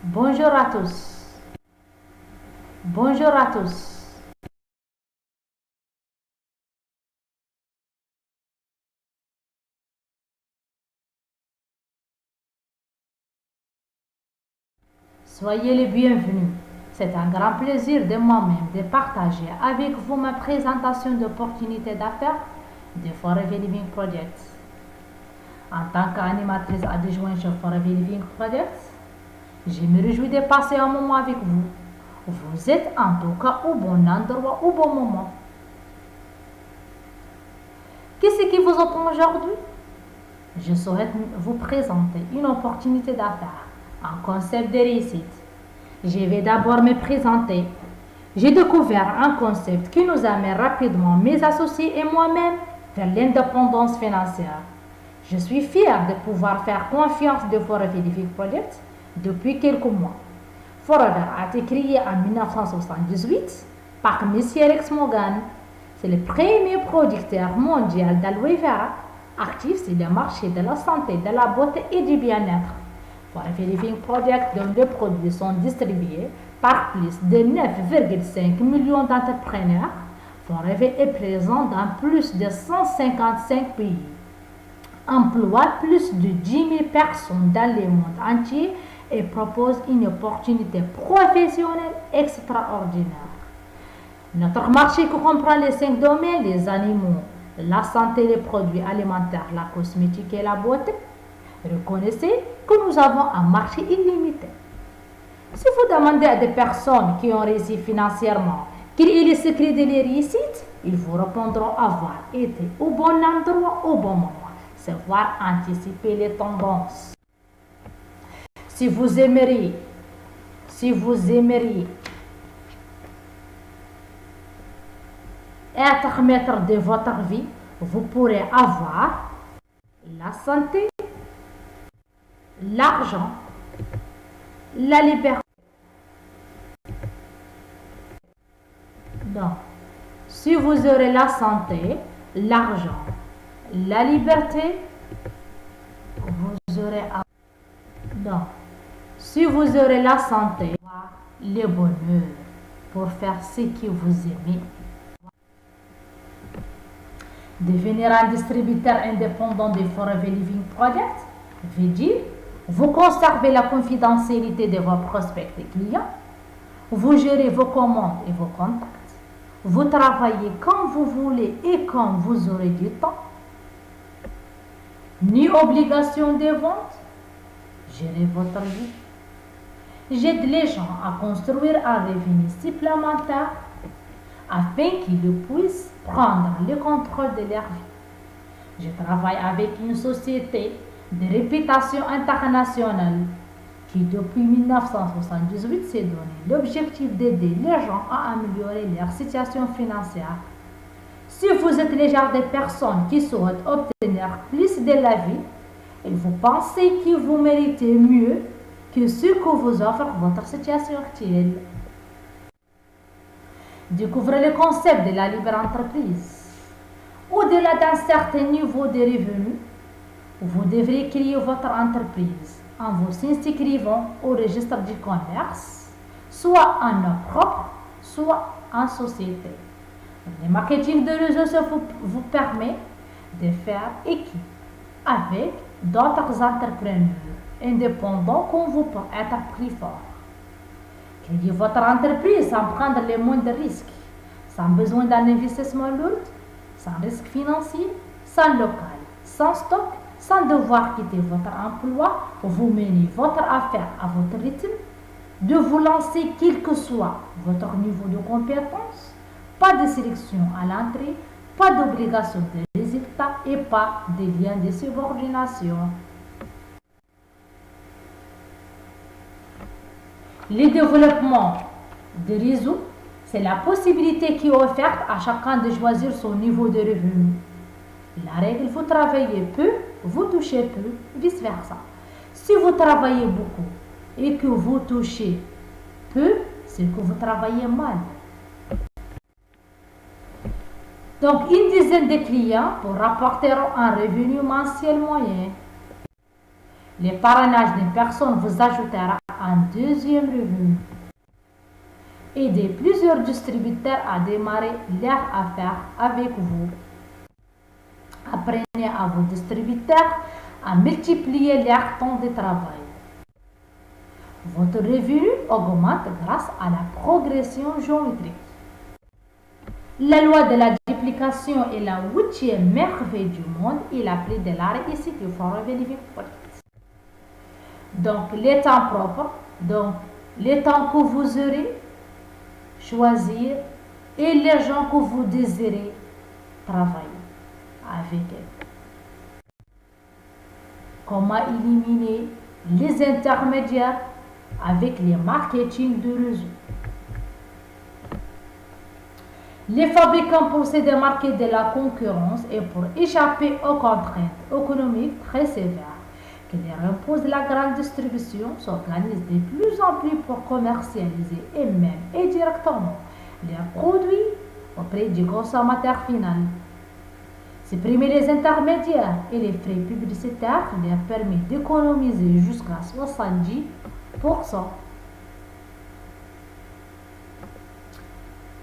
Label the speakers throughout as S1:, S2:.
S1: Bonjour à tous. Bonjour à tous. Soyez les bienvenus. C'est un grand plaisir de moi-même de partager avec vous ma présentation d'opportunités d'affaires de Forever Living Project. En tant qu'animatrice adjointe chez Forever Living Project, je me réjouis de passer un moment avec vous. Vous êtes en tout cas au bon endroit, au bon moment. Qu'est-ce qui vous attend aujourd'hui? Je souhaite vous présenter une opportunité d'affaires, un concept de réussite. Je vais d'abord me présenter. J'ai découvert un concept qui nous amène rapidement, mes associés et moi-même, vers l'indépendance financière. Je suis fière de pouvoir faire confiance de Forever Living Project depuis quelques mois. Forever a été créé en 1978 par M. Rex Morgan. C'est le premier producteur mondial d'aloe vera actif sur le marché de la santé, de la beauté et du bien-être. Forever Living Project, dont les produits sont distribués par plus de 9,5 millions d'entrepreneurs, Forever est présent dans plus de 155 pays, emploie plus de 10 000 personnes dans le monde entier et propose une opportunité professionnelle extraordinaire. Notre marché comprend les 5 domaines: les animaux, la santé, les produits alimentaires, la cosmétique et la beauté. Reconnaissez que nous avons un marché illimité. Si vous demandez à des personnes qui ont réussi financièrement quel est le secret de leur réussite, ils vous répondront avoir été au bon endroit au bon moment, savoir anticiper les tendances. Si vous aimeriez être maître de votre vie, vous pourrez avoir la santé, l'argent, la liberté. Donc, si vous aurez la santé, l'argent, la liberté, vous aurez... Donc, si vous aurez la santé, le bonheur pour faire ce que vous aimez. Devenir un distributeur indépendant de Forever Living Project veut dire vous conservez la confidentialité de vos prospects et clients, vous gérez vos commandes et vos contacts, vous travaillez quand vous voulez et quand vous aurez du temps, ni obligation de vente, gérez votre vie. J'aide les gens à construire un revenu supplémentaire afin qu'ils puissent prendre le contrôle de leur vie. Je travaille avec une société de réputation internationale qui, depuis 1978, s'est donné l'objectif d'aider les gens à améliorer leur situation financière. Si vous êtes le genre de personnes qui souhaitent obtenir plus de la vie et vous pensez que vous méritez mieux que ce que vous offre votre situation actuelle, découvrez le concept de la libre entreprise. Au-delà d'un certain niveau de revenus, vous devrez créer votre entreprise en vous inscrivant au registre du commerce, soit en nom propre, soit en société. Le marketing de réseau vous permet de faire équipe avec d'autres entrepreneurs indépendants comme vous pour être plus fort. Créez votre entreprise sans prendre les moindres risques, sans besoin d'un investissement lourd, sans risque financier, sans local, sans stock, sans devoir quitter votre emploi, vous menez votre affaire à votre rythme, de vous lancer quel que soit votre niveau de compétence, pas de sélection à l'entrée, pas d'obligation de résultat et pas de lien de subordination. Le développement de réseau, c'est la possibilité qui est offerte à chacun de choisir son niveau de revenu. La règle, vous travaillez peu, vous touchez peu, vice-versa. Si vous travaillez beaucoup et que vous touchez peu, c'est que vous travaillez mal. Donc, une dizaine de clients vous rapporteront un revenu mensuel moyen. Le parrainage d'une personne vous ajoutera un deuxième revenu. Aidez plusieurs distributeurs à démarrer leur affaire avec vous. Apprenez à vos distributeurs à multiplier leur temps de travail. Votre revenu augmente grâce à la progression géométrique. La loi de la duplication est la 8e merveille du monde et la clé de la réussite du Forever Living Project. Donc, les temps propres, donc les temps que vous aurez choisir et les gens que vous désirez travailler avec eux. Comment éliminer les intermédiaires avec les marketing de réseau. Les fabricants possèdent des marques de la concurrence et pour échapper aux contraintes économiques très sévères que leur impose la grande distribution, s'organisent de plus en plus pour commercialiser eux-mêmes et directement leurs produits auprès du consommateur final. Supprimer les intermédiaires et les frais publicitaires leur permet d'économiser jusqu'à 70%.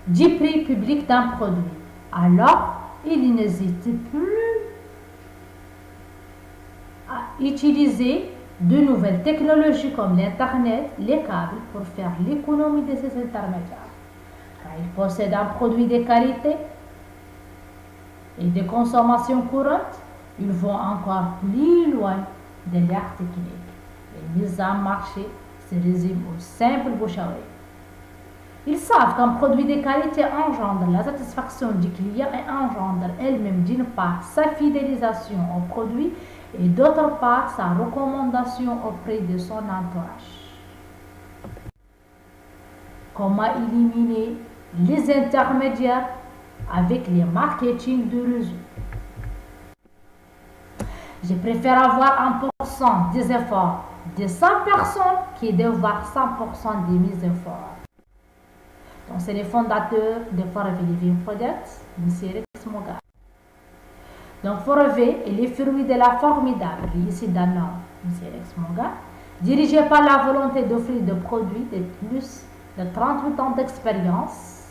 S1: Du prix public d'un produit. Alors, il n'hésite plus à utiliser de nouvelles technologies comme l'Internet, les câbles pour faire l'économie de ces intermédiaires. Car ils possèdent un produit de qualité et de consommation courante, ils vont encore plus loin de leur technique. Les mises en marché se résument au simple bouche à oreille. Ils savent qu'un produit de qualité engendre la satisfaction du client et engendre elle-même d'une part sa fidélisation au produit et d'autre part sa recommandation auprès de son entourage. Comment éliminer les intermédiaires avec les marketing de réseau? Je préfère avoir 1% des efforts de 100 personnes que d'avoir 100% de mes efforts. Donc, c'est le fondateur de Forever Living Project, M. Rex Morgan. Donc, Forever est le fruit de la formidable réussite d'un homme, M. Rex Morgan, dirigé par la volonté d'offrir des produits de plus de 38 ans d'expérience,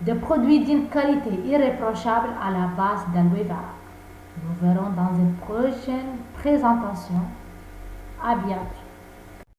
S1: des produits d'une qualité irréprochable à la base d'aloe vera. Nous verrons dans une prochaine présentation. À bientôt.